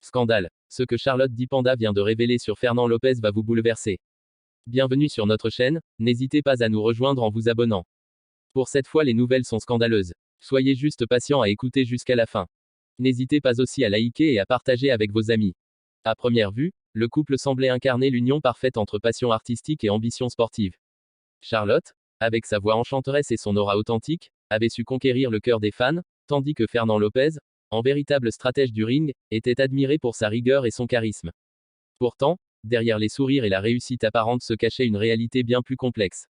Scandale. Ce que Charlotte Dipanda vient de révéler sur Fernand Lopez va vous bouleverser. Bienvenue sur notre chaîne, n'hésitez pas à nous rejoindre en vous abonnant. Pour cette fois les nouvelles sont scandaleuses. Soyez juste patient à écouter jusqu'à la fin. N'hésitez pas aussi à liker et à partager avec vos amis. À première vue, le couple semblait incarner l'union parfaite entre passion artistique et ambition sportive. Charlotte, avec sa voix enchanteresse et son aura authentique, avait su conquérir le cœur des fans, tandis que Fernand Lopez, en véritable stratège du ring, était admiré pour sa rigueur et son charisme. Pourtant, derrière les sourires et la réussite apparente se cachait une réalité bien plus complexe.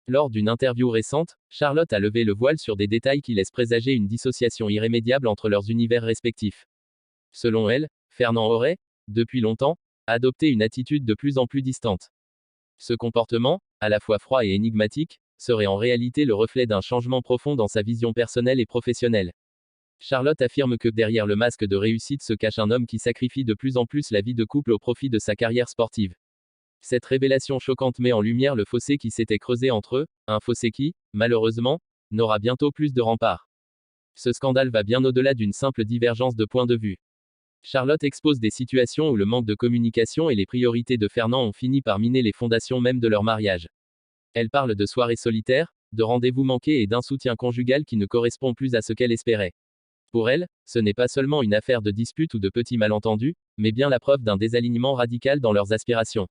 Lors d'une interview récente, Charlotte a levé le voile sur des détails qui laissent présager une dissociation irrémédiable entre leurs univers respectifs. Selon elle, Fernand aurait, depuis longtemps, adopté une attitude de plus en plus distante. Ce comportement, à la fois froid et énigmatique, serait en réalité le reflet d'un changement profond dans sa vision personnelle et professionnelle. Charlotte affirme que derrière le masque de réussite se cache un homme qui sacrifie de plus en plus la vie de couple au profit de sa carrière sportive. Cette révélation choquante met en lumière le fossé qui s'était creusé entre eux, un fossé qui, malheureusement, n'aura bientôt plus de rempart. Ce scandale va bien au-delà d'une simple divergence de point de vue. Charlotte expose des situations où le manque de communication et les priorités de Fernand ont fini par miner les fondations même de leur mariage. Elle parle de soirées solitaires, de rendez-vous manqués et d'un soutien conjugal qui ne correspond plus à ce qu'elle espérait. Pour elle, ce n'est pas seulement une affaire de dispute ou de petits malentendus, mais bien la preuve d'un désalignement radical dans leurs aspirations.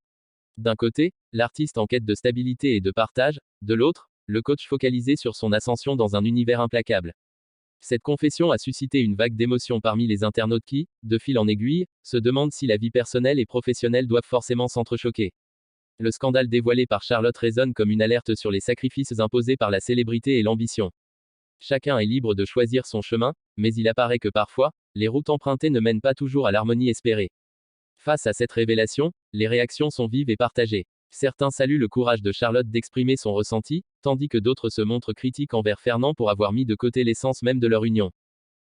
D'un côté, l'artiste en quête de stabilité et de partage, de l'autre, le coach focalisé sur son ascension dans un univers implacable. Cette confession a suscité une vague d'émotions parmi les internautes qui, de fil en aiguille, se demandent si la vie personnelle et professionnelle doivent forcément s'entrechoquer. Le scandale dévoilé par Charlotte résonne comme une alerte sur les sacrifices imposés par la célébrité et l'ambition. Chacun est libre de choisir son chemin, mais il apparaît que parfois, les routes empruntées ne mènent pas toujours à l'harmonie espérée. Face à cette révélation, les réactions sont vives et partagées. Certains saluent le courage de Charlotte d'exprimer son ressenti, tandis que d'autres se montrent critiques envers Fernand pour avoir mis de côté l'essence même de leur union.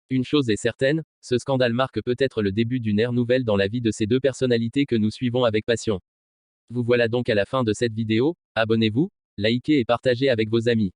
Une chose est certaine, ce scandale marque peut-être le début d'une ère nouvelle dans la vie de ces deux personnalités que nous suivons avec passion. Vous voilà donc à la fin de cette vidéo, abonnez-vous, likez et partagez avec vos amis.